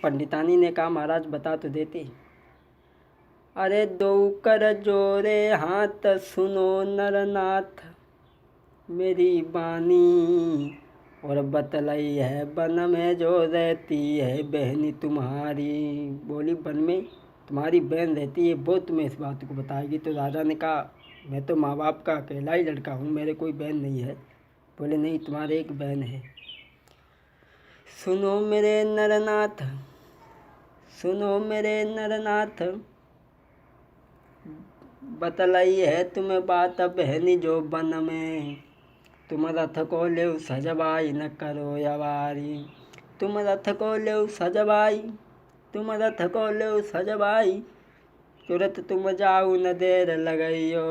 पंडितानी ने कहा महाराज बता तो देते। अरे दो कर जोरे हाथ सुनो नरनाथ मेरी बानी, और बतलाई है वन में जो रहती है बहनी तुम्हारी। बोली वन में तुम्हारी बहन रहती है, वो तुम्हें इस बात को बताएगी। तो राजा ने कहा मैं तो माँ बाप का अकेला ही लड़का हूँ, मेरे कोई बहन नहीं है। बोले नहीं तुम्हारे एक बहन है। सुनो मेरे नरनाथ, सुनो मेरे नरनाथ, बतलाई है तुम्हें बात बहनी जो वन में, तुम रथ को ले सजवाई न करो यवारी। तुम रथ को ले सजवाई, तुम रथ को ले सजवाई, तुरंत तुम जाऊ न देर लगइयो।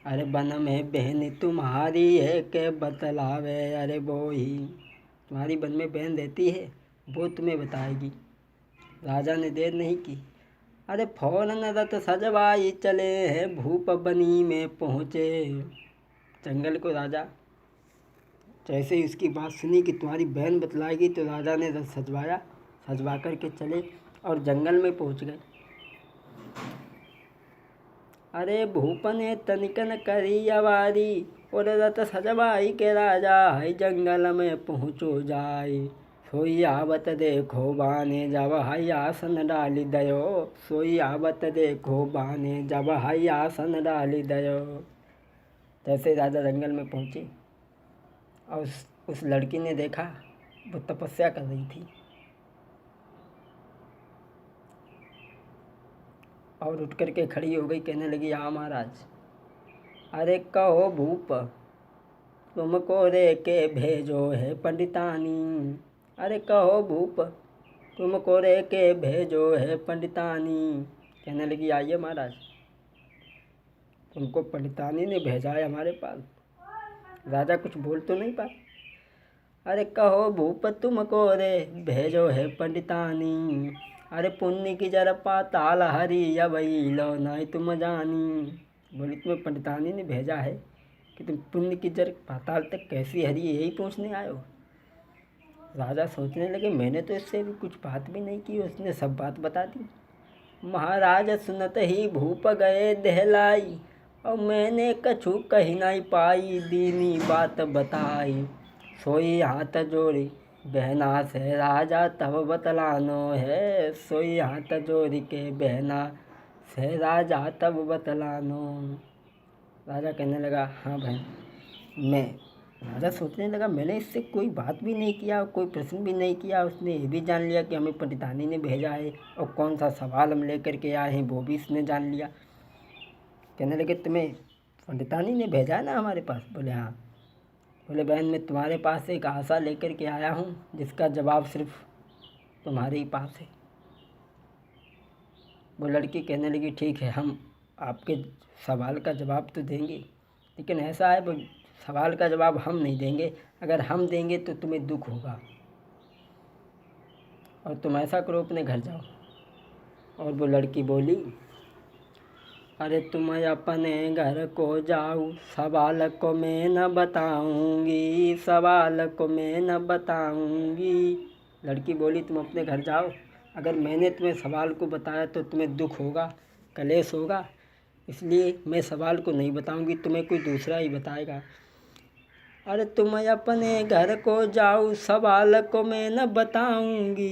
अरे वन में बहन तुम्हारी है के बतलावे, अरे वो ही तुम्हारी वन में बहन रहती है, वो तुम्हें बताएगी। राजा ने देर नहीं की, अरे फौरन रथ सजवाई चले हैं भूप बनी में पहुँचे। जंगल को राजा जैसे ही उसकी बात सुनी कि तुम्हारी बहन बतलाएगी, तो राजा ने रथ सजवाया, सजवा कर के चले और जंगल में पहुँच गए। अरे भूप ने तनिकन करी अवारी, और रथ सजवाई के राजा है जंगल में पहुँचो जाए। सोई आवत देखो बाने जब हाई आसन डाली दयो, सोई आवत देखो बाने जब हाई आसन डाली दयो। जैसे राजा जंगल में पहुँचे और उस लड़की ने देखा वो तपस्या कर रही थी, और उठ कर के खड़ी हो गई, कहने लगी हाँ महाराज। अरे कहो भूप तुमको रे के भेजो है पंडितानी, अरे कहो भूप तुमको रे के भेजो है पंडितानी। कहने लगी आइए महाराज, तुमको पंडितानी ने भेजा है हमारे पास। राजा कुछ बोल तो नहीं पाए। अरे कहो भूप तुमको रे भेजो है पंडितानी, अरे पुण्य की जरा पाताल हरी अबई लो नहीं तुम जानी। बोली तुम्हें पंडितानी ने भेजा है कि तुम पुण्य की जर पाताल तक कैसी हरी यही पूछने आए हो। राजा सोचने लगे मैंने तो इससे भी कुछ बात भी नहीं की, उसने सब बात बता दी। महाराज सुनत ही भूप गए दहलाई, और मैंने कछु कही नहीं पाई, दीनी बात बताई। सोई हाथ जोड़ी बहना से राजा तब बतलानो है, सोई हाथ जोड़ी के बहना से राजा तब बतलानो। राजा कहने लगा हाँ भाई मैं। राजा सोचने लगा मैंने इससे कोई बात भी नहीं किया, कोई प्रश्न भी नहीं किया, उसने ये भी जान लिया कि हमें पंडितानी ने भेजा है, और कौन सा सवाल हम लेकर के आए हैं वो भी इसने जान लिया। कहने लगे तुम्हें पंडितानी ने भेजा है ना हमारे पास। बोले हाँ। बोले बहन मैं तुम्हारे पास एक आशा लेकर के आया हूँ जिसका जवाब सिर्फ तुम्हारे ही पास है। वो लड़की कहने लगी ठीक है हम आपके सवाल का जवाब तो देंगे, लेकिन ऐसा है वो सवाल का जवाब हम नहीं देंगे, अगर हम देंगे तो तुम्हें दुख होगा, और तुम ऐसा करो अपने घर जाओ। और वो लड़की बोली अरे तुम अपने घर को जाओ, सवाल को मैं न बताऊंगी, सवाल को मैं न बताऊंगी। लड़की बोली तुम अपने घर जाओ, अगर मैंने तुम्हें सवाल को बताया तो तुम्हें दुख होगा, कलेश होगा, इसलिए मैं सवाल को नहीं बताऊंगी, तुम्हें कोई दूसरा ही बताएगा। अरे तुम अपने घर को जाओ, सवाल को मैं न बताऊंगी,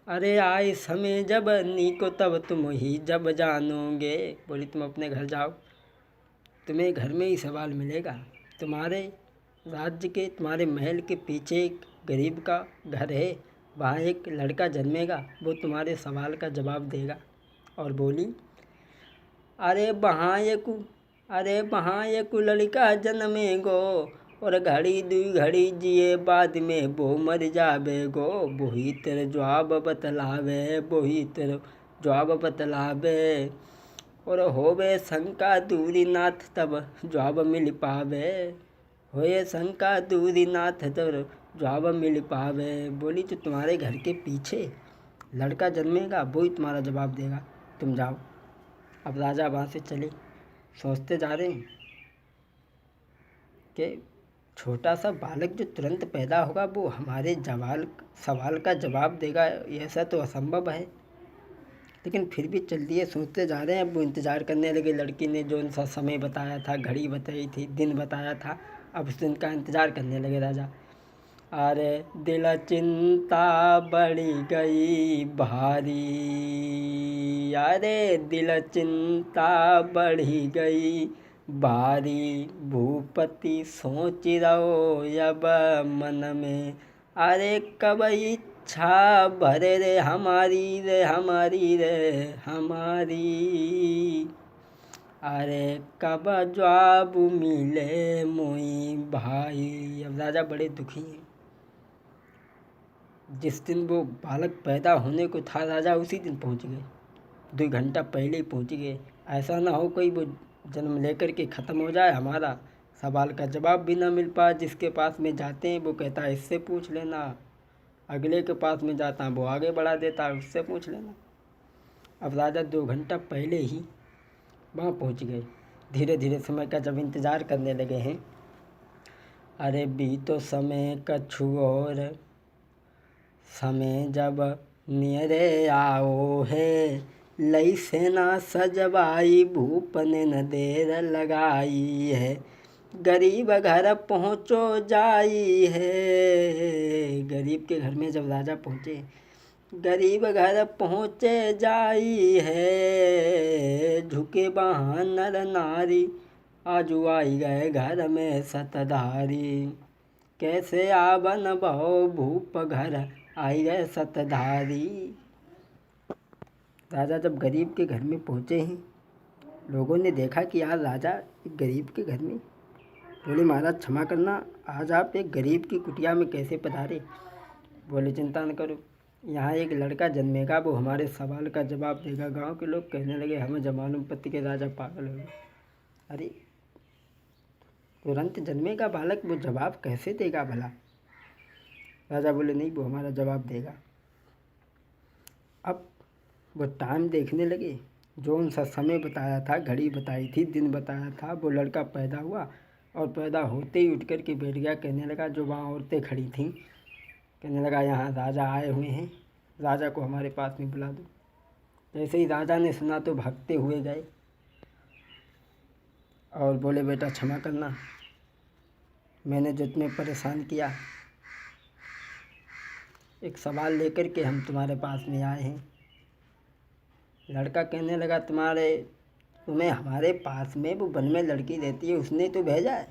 अरे आए समय जब नी को तब तुम ही जब जानोगे। बोली तुम अपने घर जाओ, तुम्हें घर में ही सवाल मिलेगा। तुम्हारे राज्य के तुम्हारे महल के पीछे एक गरीब का घर है, वहाँ एक लड़का जन्मेगा, वो तुम्हारे सवाल का जवाब देगा। और बोली अरे वहाँ एक लड़का जन्मेगो, और घड़ी दुई घड़ी जिए बाद में वो मर जावेगो, वही तेरे जवाब बतलावे, वही तेरे जवाब बतलावे। और होवे शंका दूरी नाथ तब जवाब मिल पावे, होए शंका दूरी नाथ तब जवाब मिल पावे। बोली तो तुम्हारे घर के पीछे लड़का जन्मेगा, वही तुम्हारा जवाब देगा, तुम जाओ। अब राजा वहाँ से चले, सोचते जा रहे हैं कि छोटा सा बालक जो तुरंत पैदा होगा वो हमारे सवाल का जवाब देगा, ऐसा तो असंभव है। लेकिन फिर भी चल दिए, सोचते जा रहे हैं। अब वो इंतज़ार करने लगे। लड़की ने जो सा समय बताया था, घड़ी बताई थी, दिन बताया था, अब उस दिन का इंतज़ार करने लगे राजा। अरे दिल चिंता बढ़ी गई भारी, अरे दिल चिंता बढ़ी गई भारी, भूपति सोच रहो अब मन में, अरे कब इच्छा भरे रे हमारी रे हमारी रे हमारी, अरे कब जवाब मिले मोई भाई। अब राजा बड़े दुखी हैं। जिस दिन वो बालक पैदा होने को था राजा उसी दिन पहुंच गए, 2 घंटा पहले ही पहुंच गए। ऐसा ना हो कोई वो जन्म लेकर के ख़त्म हो जाए, हमारा सवाल का जवाब भी ना मिल पाए। जिसके पास में जाते हैं वो कहता है इससे पूछ लेना, अगले के पास में जाता है वो आगे बढ़ा देता है, उससे पूछ लेना। अब राजा 2 घंटा पहले ही वहाँ पहुँच गए। धीरे धीरे समय का जब इंतज़ार करने लगे हैं, अरे बीतो समय कछु और, समय जब नियरे आओ है, लई सेना सजवाई भूप ने न देर लगाई है, गरीब घर पहुँचो जाई है। गरीब के घर में जब राजा पहुँचे, गरीब घर पहुँचे जाई है, झुके वहाँ नर नारी, आजू आई गए घर में सतधारी, कैसे आवन बहु भूप घर आई गए सतधारी। राजा जब गरीब के घर में पहुँचे हैं, लोगों ने देखा कि यार राजा एक गरीब के घर में, बोले महाराज क्षमा करना, आज आप एक गरीब की कुटिया में कैसे पधारे। बोले चिंता न करो, यहाँ एक लड़का जन्मेगा, वो हमारे सवाल का जवाब देगा। गांव के लोग कहने लगे हमें जमानुपत्ति के राजा पागल हो गए। अरे तुरंत जन्मेगा बालक, वो जवाब कैसे देगा भला। राजा बोले नहीं, वो हमारा जवाब देगा। अब वो टाइम देखने लगे, जो उनसा समय बताया था, घड़ी बताई थी, दिन बताया था, वो लड़का पैदा हुआ और पैदा होते ही उठ कर के बैठ गया। कहने लगा, जो वहाँ औरतें खड़ी थीं, कहने लगा यहाँ राजा आए हुए हैं, राजा को हमारे पास में बुला दो। जैसे ही राजा ने सुना तो भागते हुए गए और बोले बेटा क्षमा करना, मैंने जो तुम्हें परेशान किया, एक सवाल लेकर के हम तुम्हारे पास में आए हैं। लड़का कहने लगा तुम्हें हमारे पास में वो वन में लड़की रहती है, उसने तो भेजा है,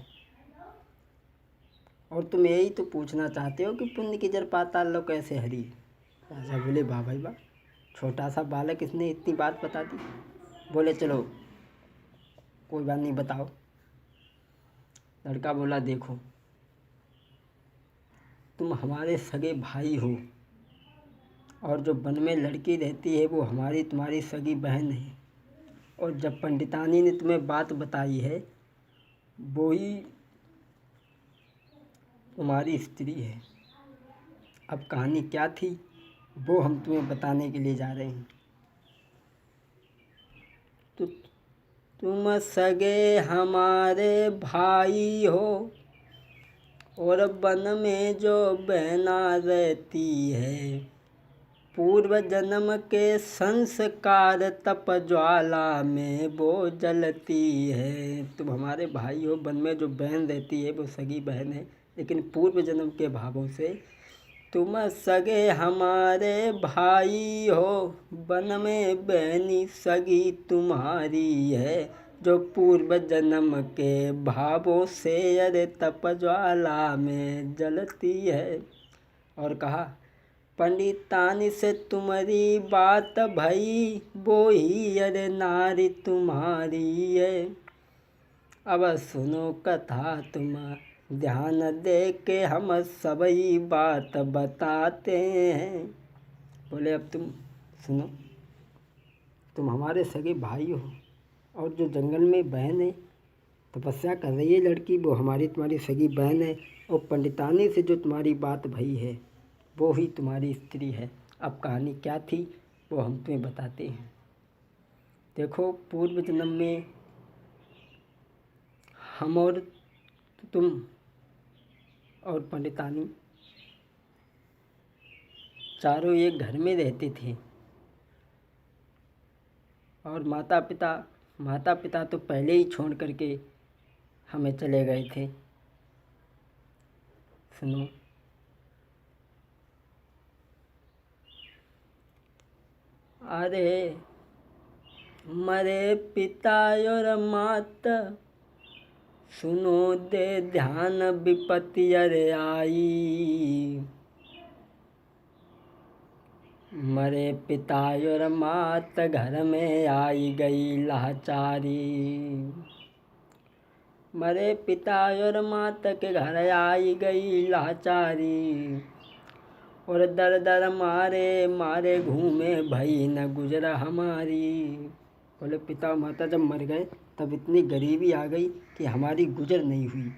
और तुम यही तो पूछना चाहते हो कि पुण्य की जड़ पाताल लो कैसे हरी। राजा बोले वाह भाई वाह, छोटा सा बालक, इसने इतनी बात बता दी। बोले चलो कोई बात नहीं, बताओ। लड़का बोला देखो, तुम हमारे सगे भाई हो, और जो वन में लड़की रहती है वो तुम्हारी सगी बहन है, और जब पंडितानी ने तुम्हें बात बताई है वो ही तुम्हारी स्त्री है। अब कहानी क्या थी वो हम तुम्हें बताने के लिए जा रहे हैं। तो तुम सगे हमारे भाई हो, और वन में जो बहना रहती है, पूर्व जन्म के संस्कार तप ज्वाला में वो जलती है। तुम हमारे भाई हो, वन में जो बहन रहती है वो सगी बहन है, लेकिन पूर्व जन्म के भावों से तुम सगे हमारे भाई हो, वन में बहनी सगी तुम्हारी है, जो पूर्व जन्म के भावों से अरे तप ज्वाला में जलती है। और कहा पंडितानी से तुम्हारी बात भई, वो ही अरे नारी तुम्हारी है। अब सुनो कथा तुम ध्यान दे के, हम सभी बात बताते हैं। बोले अब तुम सुनो, तुम हमारे सगे भाई हो, और जो जंगल में बहन है तपस्या कर रही है लड़की, वो तुम्हारी सगी बहन है, और पंडितानी से जो तुम्हारी बात भई है वो ही तुम्हारी स्त्री है। अब कहानी क्या थी वो हम तुम्हें बताते हैं। देखो, पूर्व जन्म में हम और तुम और पंडितानी चारों एक घर में रहते थे। और माता पिता तो पहले ही छोड़ करके हमें चले गए थे। सुनो, अरे मरे पिता और माता, सुनो दे ध्यान विपत्ति अरे आई। मरे पिता और माता घर में आई गई लाचारी। मरे पिता और माता के घर आई गई लाचारी। और दर दर मारे मारे घूमे भई न गुजरा हमारी। बोले पिता और माता जब मर गए तब इतनी गरीबी आ गई कि हमारी गुजर नहीं हुई।